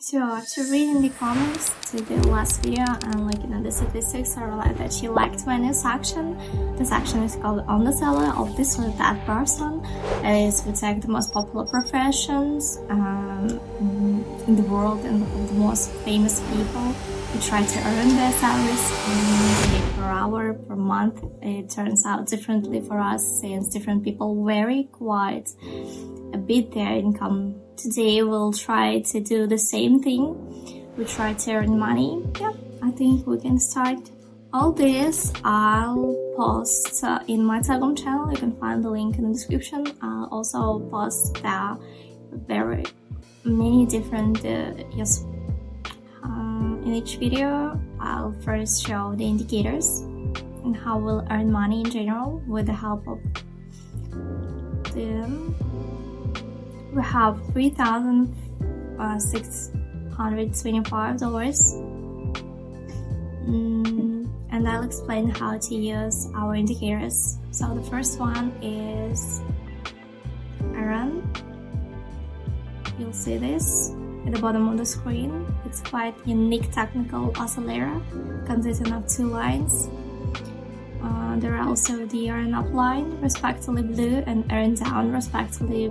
So after reading the comments to the last video and looking at the statistics, I realized that she liked my new section. The section is called On the Seller of This or That Person. It is we take the most popular professions in the world and the most famous people. We try to earn their salaries per hour, per month. It turns out differently for us since different people vary quite a bit their income. Today we'll try to do the same thing. We try to earn money. Yeah, I think we can start. All this I'll post in my Telegram channel. You can find the link in the description. I'll also post there very many different in each video. I'll first show the indicators and how we'll earn money in general with the help of them. We have $3,625 and I'll explain how to use our indicators. So the first one is earn. You'll see this at the bottom of the screen. It's quite unique technical oscillator consisting of two lines. There are also the earn up line, respectively blue, and earn down, respectively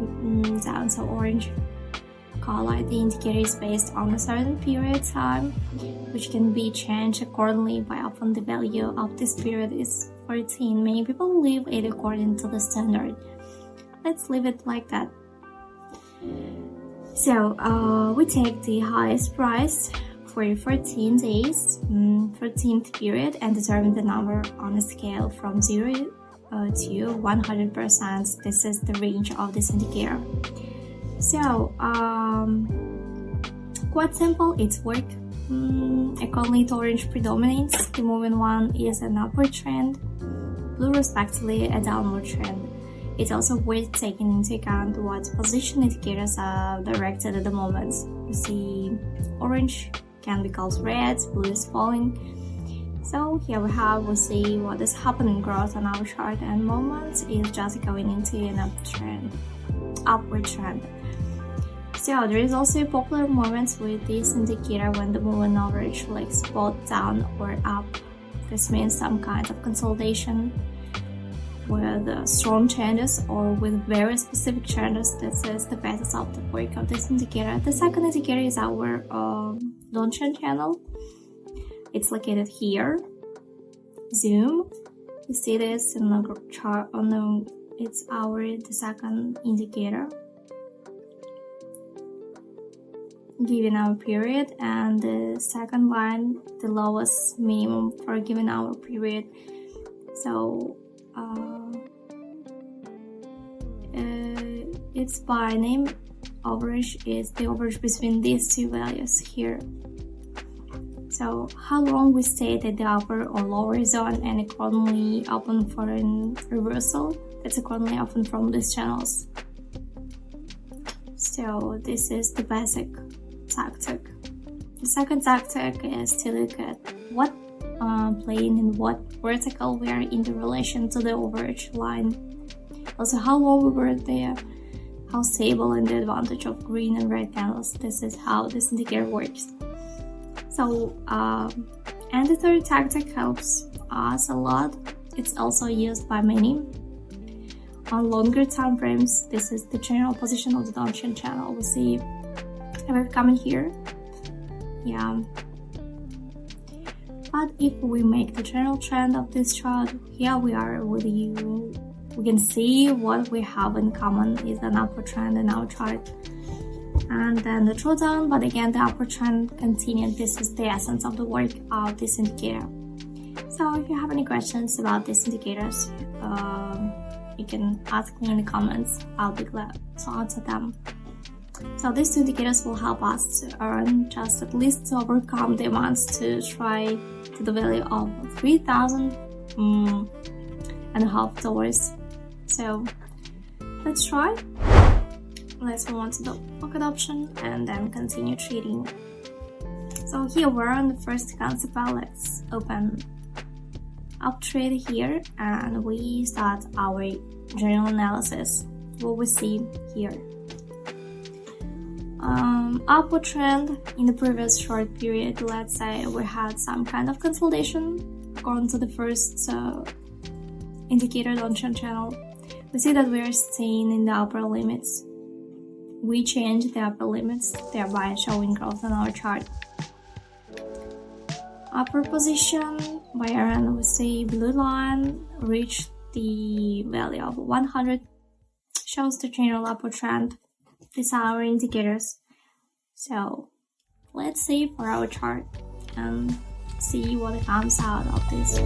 down, so orange color. The indicator is based on a certain period of time, which can be changed accordingly by often the value of this period is 14. Many people leave it according to the standard. Let's leave it like that. So we take the highest price for 14 days, 14th period, and determine the number on a scale from 0 to 100%. This is the range of this indicator. So quite simple, it's work. Accordingly to orange predominates, the moving one is an upward trend, blue respectively a downward trend. It's also worth taking into account what position indicators are directed at the moment. You see orange can be called red, blue is falling. So here we see what is happening growth on our chart, and moment is just going into an upward trend. So there is also a popular moment with this indicator when the moving average flicks both down or up. This means some kind of consolidation with strong changes or with very specific changes. This is the basis of the work of this indicator. The second indicator is our launching channel. It's located here. Zoom. You see this in the chart on it's the second indicator, given our period, and the second line the lowest minimum for a given hour period. So its by name average is the average between these two values here. So how long we stayed at the upper or lower zone and accordingly open for a reversal, that's accordingly open from these channels. So this is the basic tactic. The second tactic is to look at what plane and what vertical we are in the relation to the average line. Also how long we were there, how stable, and the advantage of green and red candles. This is how this indicator works. So and the third tactic helps us a lot. It's also used by many on longer time frames. This is the general position of the downtrend channel. We see we're coming here. Yeah. But if we make the general trend of this chart, here we are with you. We can see what we have in common is an upward trend in our chart. And then the drawdown, but again the upward trend continued. This is the essence of the work of this indicator. So if you have any questions about these indicators, you can ask me in the comments. I'll be glad to answer them. So these two indicators will help us to earn just at least to overcome the amounts to try to the value of $3,500. So let's try. Let's move on to the pocket option and then continue trading. So here we're on the first concept. Let's open up trade here and we start our general analysis. What we see here. upward trend in the previous short period. Let's say we had some kind of consolidation according to the first indicator downtrend channel. We see that we are staying in the upper limits. We changed the upper limits, thereby showing growth on our chart. Upper position by around, we see blue line reached the value of 100, shows the general upward trend. These are our indicators. So let's see for our chart and see what comes out of this.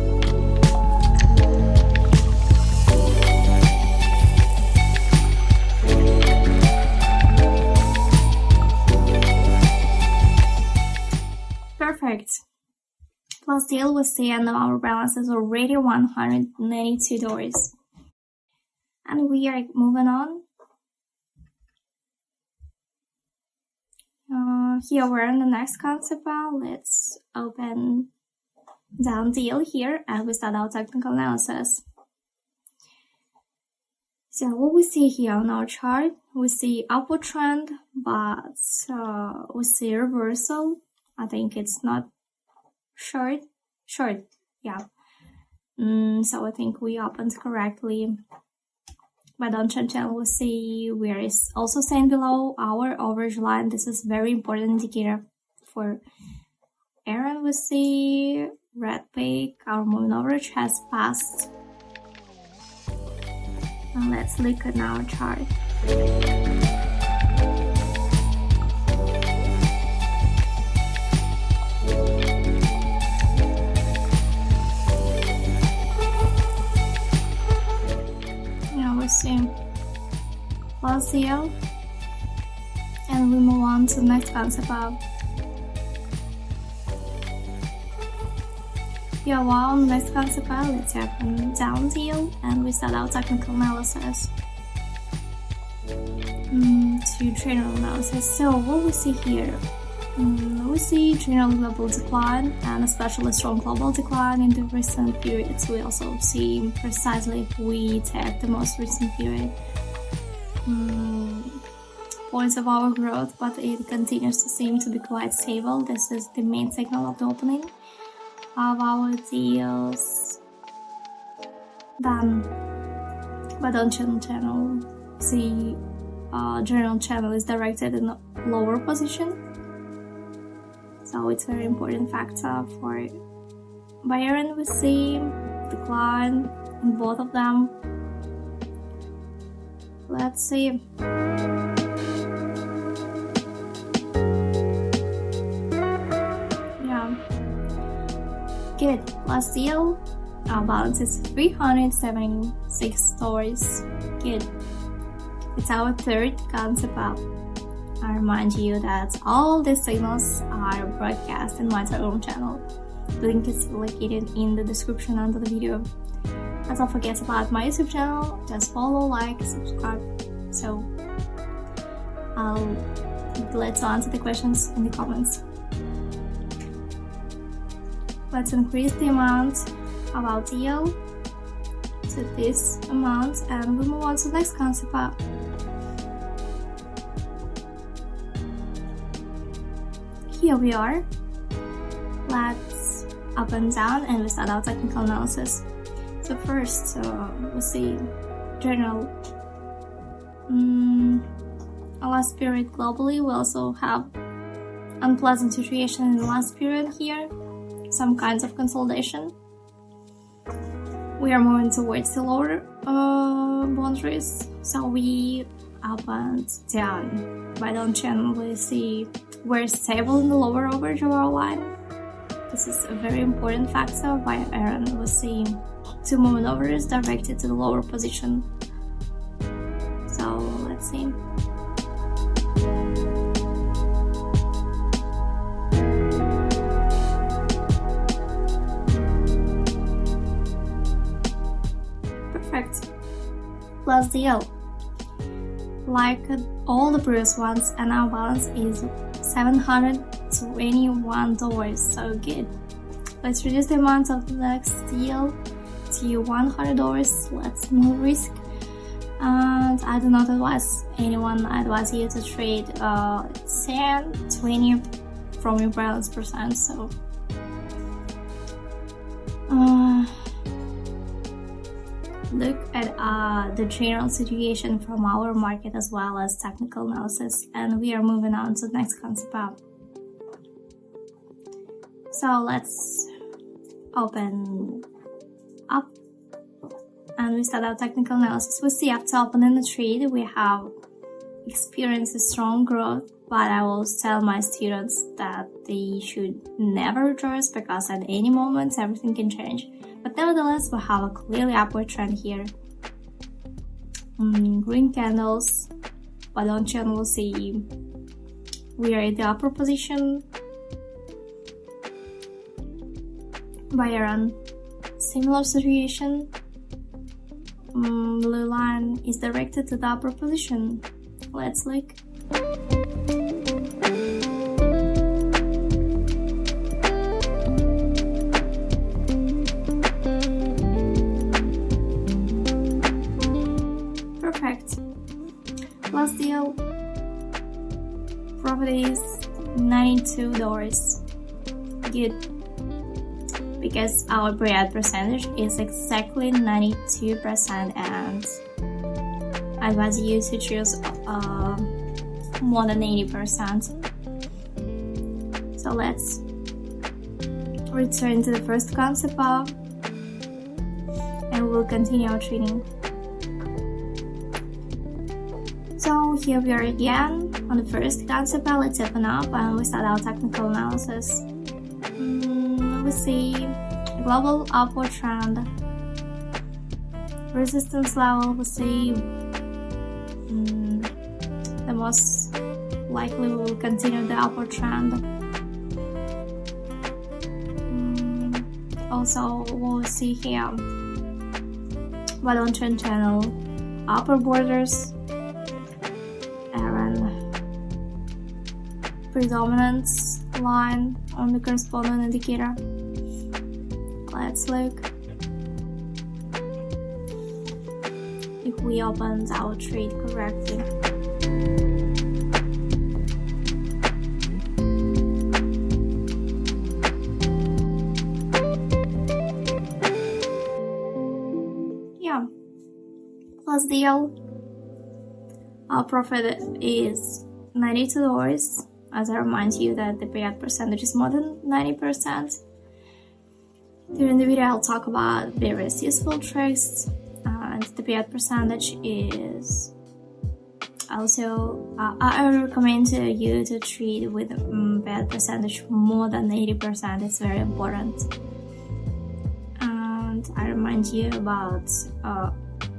Perfect. Plus deal, we see and our balance is already $192. And we are moving on. Here we're in the next concept. Let's open down deal here and we start our technical analysis. So what we see here on our chart, we see upward trend, but we see reversal. I think it's not short, yeah. So I think we opened correctly. But on channel we see we are also staying below our average line. This is very important indicator for Aaron. We see red peak, our moving average has passed. And let's look at our chart. See plus here, and we move on to the next concept of here. Wow, next concept of let's open down deal and we start our technical analysis to general analysis. So what we see here, we see general global decline and especially strong global decline in the recent periods. We also see precisely if we take the most recent period points of our growth, but it continues to seem to be quite stable. This is the main signal of the opening of our deals. Then, but on channel, see general channel is directed in a lower position. So it's a very important factor for buyer, and we see decline in both of them. Let's see. Yeah. Good. Last deal, our balance is $376. Good. It's our third concept up. I remind you that all these signals are broadcast in my Telegram channel. The link is located in the description under the video. And don't forget about my YouTube channel. Just follow, like, subscribe. So let's answer the questions in the comments. Let's increase the amount of our deal to this amount and we'll move on to the next concept up. Here we are. Let's up and down and we start our technical analysis. So first, we'll see general last period globally. We also have unpleasant situation in the last period here, some kinds of consolidation. We are moving towards the lower boundaries, so we up and down. By down channel, we see we're stable in the lower average of our line. This is a very important factor. By Aaron, we see two moving averages directed to the lower position. So let's see. Perfect. Plus deal. Like all the previous ones, and our balance is $721. So good. Let's reduce the amount of the next deal to $100. Let's no risk. And I do not advise anyone. I advise you to trade 10, 20 from your balance percent. So look at the general situation from our market as well as technical analysis, and we are moving on to the next concept. So let's open up and we start our technical analysis. We see after opening the trade we have experienced a strong growth, but I will tell my students that they should never rejoice because at any moment everything can change. But nevertheless, we have a clearly upward trend here. Green candles, but on channel we'll see we are in the upper position. Buyer on similar situation. Blue line is directed to the upper position. Let's look. Perfect. Last deal. Profit is $92. Good. Because our payout percentage is exactly 92%, and I advise you to choose more than 80%. So let's return to the first concept and we'll continue our trading. So here we are again on the first concept. Let's open up and we start our technical analysis. We see a global upward trend, resistance level. We see the most likely we will continue the upward trend. Also we'll see here bottom trend channel, upper borders, and predominance line on the corresponding indicator. Let's look if we opened our trade correctly. Yeah, plus deal. Our profit is $92. As I remind you that the payout percentage is more than 90%. During the video I'll talk about various useful tricks, and the payout percentage is also I recommend you to trade with payout percentage more than 80%. It's very important. And I remind you about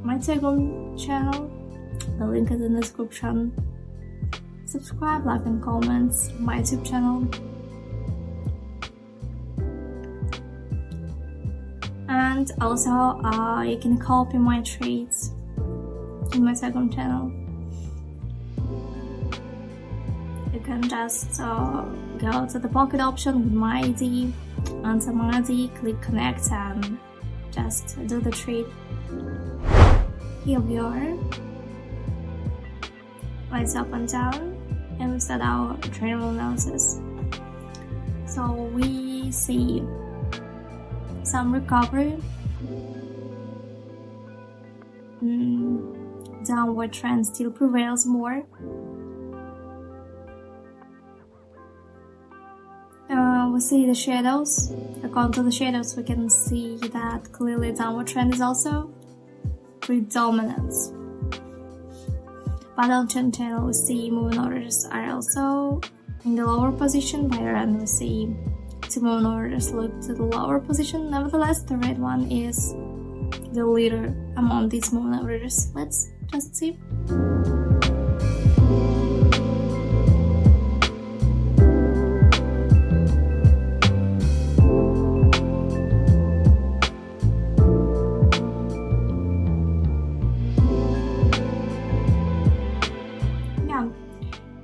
my Telegram channel. The link is in the description. Subscribe, like and comment my YouTube channel. And also you can copy my trades in my Telegram channel. You can just go to the pocket option with my ID, enter my ID, click connect and just do the trade. Here we are. Let's up and down and we start our general analysis. So we see some recovery, downward trend still prevails more. We see the shadows. According to the shadows we can see that clearly downward trend is also predominant. But on trend channel we see moving orders are also in the lower position. By end we see two moving orders look to the lower position. Nevertheless, the red one is the leader among these moving orders. Let's just see.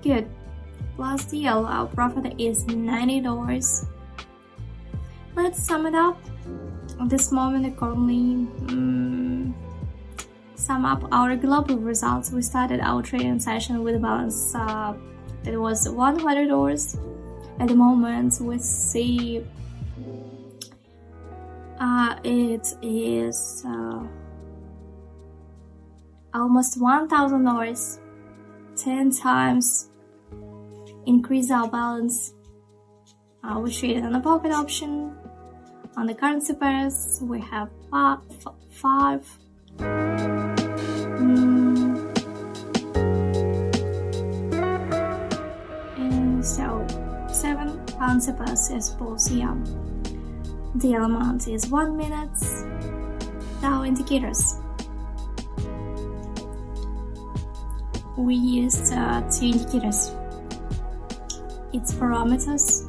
Good. Last deal, our profit is $90. Let's sum it up. At this moment, I currently sum up our global results, we started our trading session with a balance that was $100. At the moment, we see it is almost $1,000, 10 times increase our balance. We traded on the pocket option. On the currency pairs, we have five. And so 7 currency pairs is both young. The element is 1 minute. Now indicators. We used 2 indicators. Its parameters.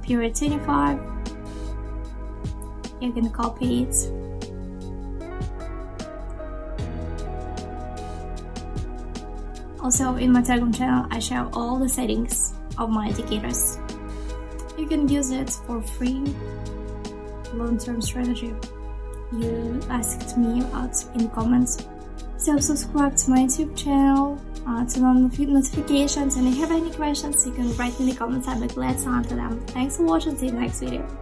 Period 25. You can copy it. Also, in my Telegram channel, I share all the settings of my indicators. You can use it for free. Long-term strategy. You asked me out in the comments. So subscribe to my YouTube channel, turn on notifications, and if you have any questions, you can write in the comments. I'll be glad to answer them. Thanks for watching. See you in the next video.